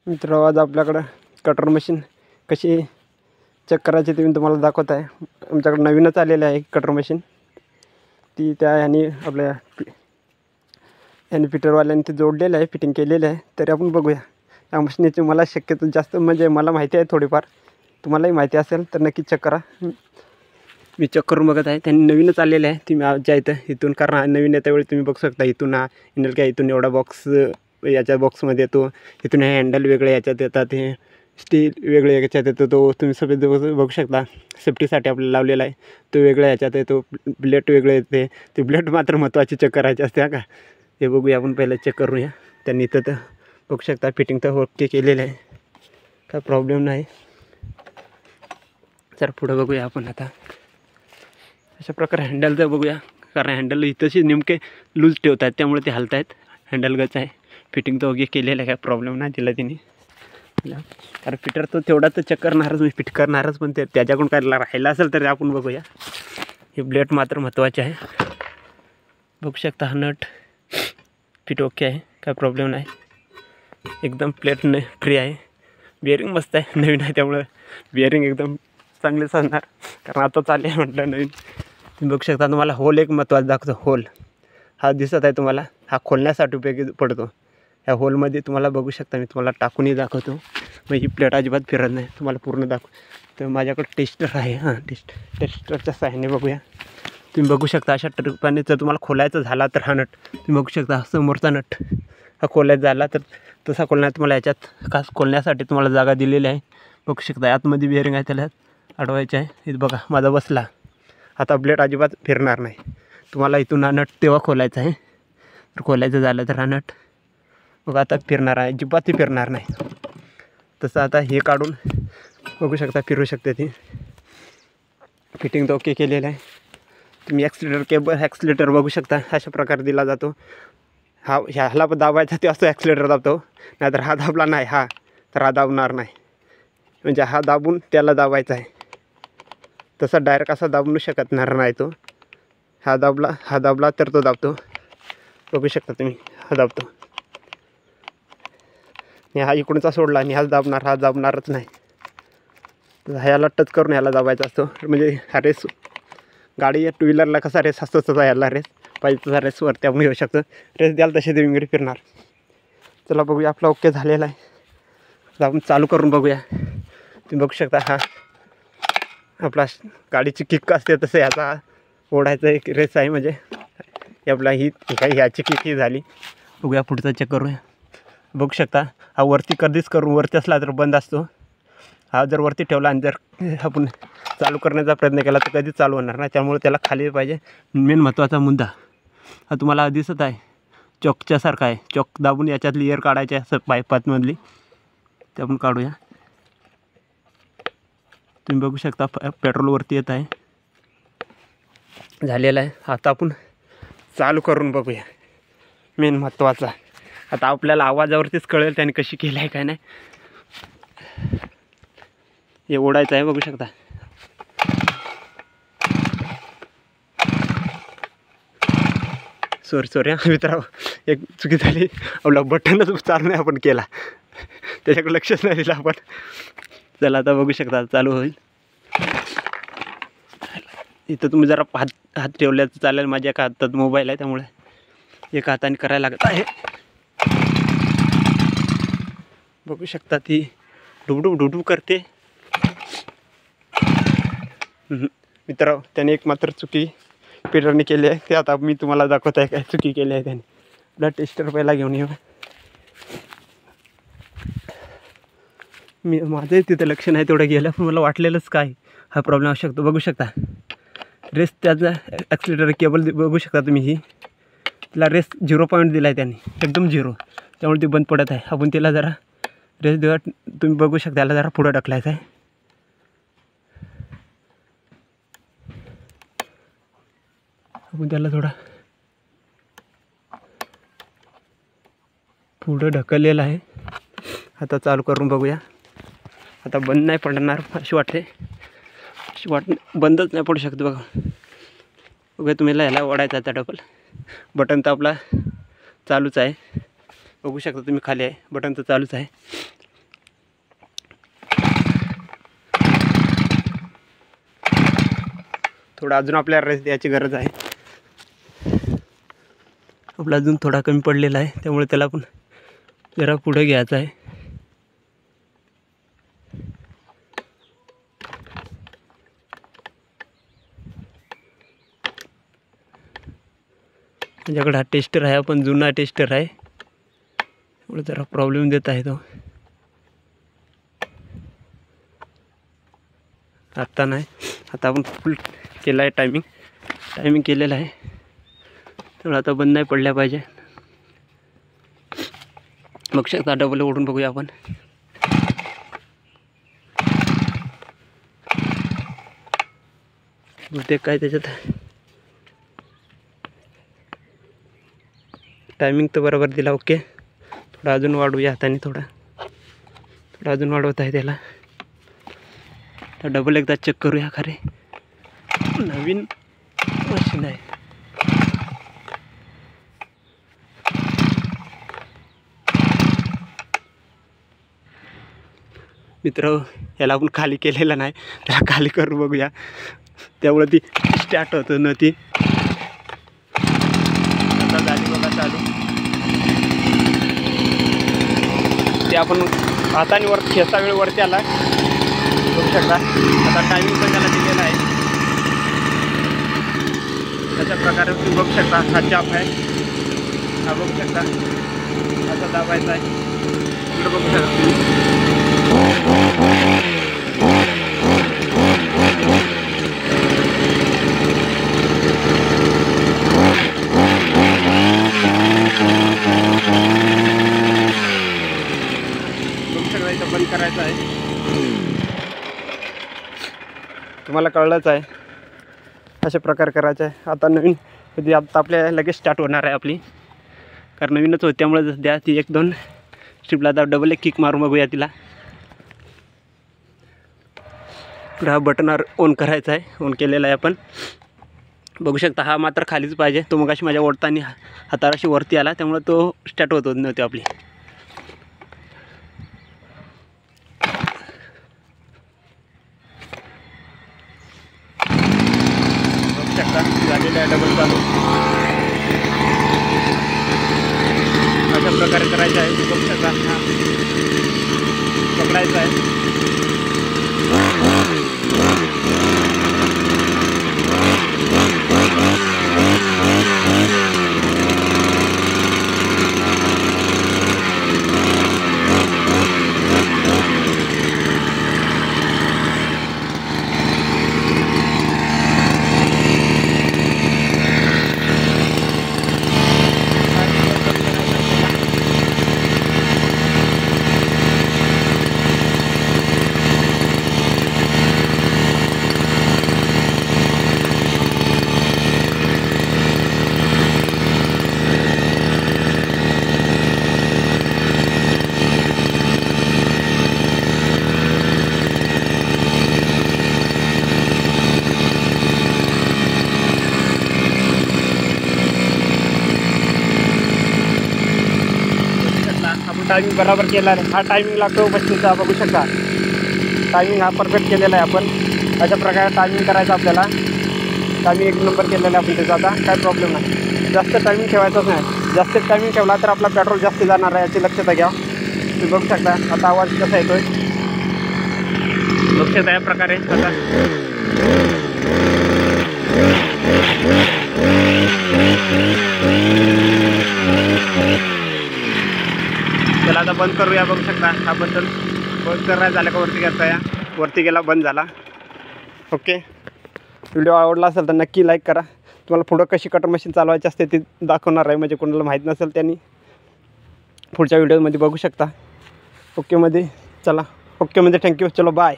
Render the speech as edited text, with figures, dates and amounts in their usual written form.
मित्र आज आपल्याकडं कटर मशीन कशी चेक करायची ते मी तुम्हाला दाखवत आहे. आमच्याकडे नवीनच आलेलं आहे कटर मशीन. ती त्या ह्यानी आपल्या फिटरवाल्यांनी ते जोडलेलं आहे, फिटिंग केलेलं आहे. तरी आपण बघूया या मशीनीची. मला शक्यतो जास्त म्हणजे मला माहिती आहे थोडीफार, तुम्हालाही माहिती असेल तर नक्की चेक करा. मी चेक करून बघत आहे. त्यांनी नवीनच आलेलं आहे. तुम्ही आमच्या इथून कारण नवीन येत्यावेळी तुम्ही बघू शकता. इथून इनल काय इथून एवढा बॉक्स याच्या बॉक्समध्ये येतो. इथून हे हँडल वेगळे याच्यात येतात, हे स्टील वेगळे याच्यात येतो. तो तुम्ही सगळे बघू शकता सेफ्टीसाठी आपल्याला लावलेला आहे. तो वेगळ्या याच्यात येतो. ब्लेड वेगळे येते. ते ब्लेड मात्र महत्त्वाची चेक करायची असते का. हे बघूया आपण पहिलं चेक करूया. त्यांनी इथं तर बघू शकता फिटिंग तर ओके केलेलं आहे, काय प्रॉब्लेम नाही. जर पुढं बघूया आपण आता. अशा प्रकारे हँडलचं बघूया, कारण हँडल इथंशी नेमके लूज ठेवतात त्यामुळे ते हलत आहेत. हँडल गच आहे. फिटिंग तर ओके केलेलं आहे, काय प्रॉब्लेम नाही दिला तिने. कारण फिटर तो तेवढा तर चेक करणारच, मी फिट करणारच. पण ते त्याच्याकडून काय राहिलं असेल तर आपण बघूया. हे ब्लेड मात्र महत्त्वाचे आहे. बघू शकता हा नट फिट ओके आहे, काय प्रॉब्लेम नाही. एकदम प्लेट फ्री आहे. बिअरिंग मस्त आहे, नवीन आहे त्यामुळं बिअरिंग एकदम चांगलेच असणार, कारण आता चालले म्हटलं नवीन. तुम्ही बघू शकता. तुम्हाला होल एक महत्त्वाचा दाखवतो. होल हा दिसत आहे तुम्हाला, हा खोलण्यासाठी उपयोगी पडतो. ह्या होलमध्ये तुम्हाला बघू शकता, मी तुम्हाला टाकूनही दाखवतो. मग ही प्लेट अजिबात फिरत नाही, तुम्हाला पूर्ण तर माझ्याकडे टेस्टर आहे. हां टेस्टरच्या सहाय्याने बघूया. तुम्ही बघू शकता अशा ट्रिपाने जर तुम्हाला खोलायचा झाला तर हा नट तुम्ही बघू शकता. समोरचा नट हा खोलायचा झाला तर तसा खोलण्यात तुम्हाला याच्यात खास खोलण्यासाठी तुम्हाला जागा दिलेली आहे. बघू शकता आतमध्ये बिअरिंग आहे, त्याला अडवायचं आहे. इथं बघा माझा बसला. आता ब्लेड अजिबात फिरणार नाही. तुम्हाला इथून हा नट तेव्हा खोलायचा आहे. तर खोलायचं झालं तर हा नट बघा आता फिरणार आहे, अजिबातही फिरणार नाही. तसं आता हे काढून बघू शकता, फिरू शकते ती. फिटिंग तर ओके केलेलं आहे. तुम्ही ॲक्सिलेटर बघू शकता, अशा प्रकारे दिला जातो. ह्याला दाबायचा ते असं ॲक्सिलेटर दाबतो, नाहीतर हा दाबला नाही हा तर हा दाबणार नाही. म्हणजे हा दाबून त्याला दाबायचा आहे. तसा डायरेक्ट असा दाबू शकणार नाही तो. हा दाबला तर तो दाबतो. बघू शकता तुम्ही, हा दाबतो. हा इकडूनचा सोडला आणि हाच दाबणार, हा दाबणारच नाही. तर ह्याला टच करून ह्याला दाबायचा असतो. म्हणजे हा रेस गाडी टू व्हीलरला कसा रेस असतो तसा ह्याला रेस पाहिजे, तसा रेसवरती आपण घेऊ शकतो. रेस द्याल तसे ते विंगडी फिरणार. चला बघूया, आपला ओके झालेला आहे. तर आपण चालू करून बघूया. तुम्ही बघू शकता हा आपला गाडीची किक असते तसं ह्याचा ओढायचा एक रेस आहे. म्हणजे आपला ह्याची किक ही झाली. बघूया पुढचा चेक करूया. बघू शकता हा वरती कधीच वरती असला तर बंद असतो. हा जर वरती ठेवला आणि जर आपण चालू करण्याचा प्रयत्न केला तर कधीच चालू होणार नाही. त्यामुळे त्याला खाली पाहिजे. मेन महत्त्वाचा मुद्दा हा तुम्हाला दिसत आहे, चॉकच्यासारखा आहे. चॉक दाबून याच्यातली एअर काढायची असं पाईपातमधली, ते आपण काढूया. तुम्ही बघू शकता पेट्रोलवरती येत आहे, झालेलं आहे. आता आपण चालू करून बघूया. मेन महत्त्वाचा आता आपल्याला आवाजावरतीच कळेल त्याने कशी केली आहे काय नाही. हे ओढायचं आहे, बघू शकता. सॉरी मित्रांनो, एक चुकी झाली. आपला बटनच चालू नाही आपण केला, त्याच्याकडे लक्षच नाही दिलं आपण. चला आता बघू शकता चालू होईल. इथं तुम्ही जरा हात ठेवल्याचं चालेल. माझ्या एका हातात मोबाईल आहे त्यामुळे एका हाताने करायला लागत आहे. बघू शकता ती डुबडुब करते. मित्रांनो, त्याने एक मात्र चुकी फिटरने केली आहे. ते आता मी तुम्हाला दाखवत आहे काय चुकी केली आहे त्याने. आपला टेस्टर पहिला घेऊन येऊ. माझंही तिथं लक्ष नाही तेवढं गेलं, पण मला वाटलेलंच काय हा प्रॉब्लेम असू शकतो. बघू शकता रेस त्याचा ॲक्सिलेटर केबल बघू शकता तुम्ही. ही तिला रेस 0 दिला आहे त्याने, एकदम 0. त्यामुळे ती बंद पडत आहे. आपण तिला जरा रेस देवा. तुम्ही बघू शकता याला जरा पुढं ढकलायचं आहे. आपण त्याला थोडा पुढं ढकललेलं आहे. आता चालू करून बघूया. आता बंद नाही पडणार अशी वाटते. बंदच नाही पडू शकतो बघा तुम्ही ह्याला ओढायचा आता डबल. बटन तर आपला चालूच आहे. बघू शकता तुम्ही खाली आहे, बटन तर चालूच आहे. थोडा अजून आपल्याला रेस्ट द्यायची गरज आहे. आपला अजून थोडा कमी पडलेला आहे, त्यामुळे त्याला पण जरा पुढे घ्यायचं आहे. माझ्याकडे हा टेस्टर आहे, पण जुना टेस्टर आहे, त्यामुळे जरा प्रॉब्लेम देत आहे तो. आता नाही, आता आपण फुल केला आहे, टायमिंग केलेला आहे, त्यामुळे आता बंद नाही पडल्या पाहिजे. बघू शकता, डबल ओढून बघूया आपण. बहुतेक काय त्याच्यात टायमिंग तर बरोबर दिला. ओके, थोडा अजून वाढवूया हाताने, थोडा अजून वाढवत आहे त्याला. तर डबल एकदा चेक करूया. खरे नवीन मशीन आहे. मित्र, याला आपण खाली केलेलं नाही, त्याला खाली करून बघूया, त्यामुळे ती स्टार्ट होतं ना ती. आता झाली बघा चालू. ते आपण हाताने वर खेचता वेळ वरती आला, बघू शकता. आता टायमिंग पण त्याला दिलेला आहे. अशा प्रकारे तुम्ही बघू शकता. हा चाप आहे, हा बघू शकता, असा दाबायचा आहे. इकडे बघू शकता. इथं बंद करायचं आहे. तुम्हाला कळलंच आहे, अशा प्रकार करायचा आहे. आता नवीन कधी आता आपल्या लगेच स्टार्ट होणार आहे आपली, कारण नवीनच होती, त्यामुळे द्या ती 1-2 स्ट्रिपला. आता डबल एक किक मारून बघूया तिला. हा बटनवर ऑन करायचा आहे, ऑन केलेला आहे आपण. बघू शकता, हा मात्र खालीच पाहिजे. तो मगाशी माझ्या ओढताना हाताराशी वरती आला, त्यामुळे तो स्टार्ट होत नव्हती आपली. झालेलं आहे डबल चालू. अशा प्रकारे करायचं आहे. बघू शकता, हा पकडायचा आहे. टायमिंग बरोबर केला आहे. हा टायमिंग लागतो मशीनचा, बघू शकता. टायमिंग हा परफेक्ट केलेला आहे आपण. अशा प्रकारे टायमिंग करायचं आपल्याला. टायमिंग 1 नंबर केलेला आहे आपण त्याचा. आता काय प्रॉब्लेम नाही, जास्त टायमिंग ठेवायचंच नाही. जास्त टायमिंग ठेवला तर आपला पेट्रोल जास्त जाणार आहे, याची लक्षात घ्या. तुम्ही बघू शकता आता आवाज कसा येतोय, बघू शकता. या प्रकारे आता त्याला आता बंद करूया. बघू शकता, हा बटन बंद करायला झाला का वरती घ्यायचा, या वरती गेला, बंद झाला. ओके, व्हिडिओ आवडला असेल तर नक्की लाईक करा. तुम्हाला पुढं कशी कटर मशीन चालवायची असते ते दाखवणार आहे, म्हणजे कोणाला माहीत नसेल त्यांनी पुढच्या व्हिडिओमध्ये बघू शकता. ओकेमध्ये चला, ओकेमध्ये थँक्यू. चलो बाय.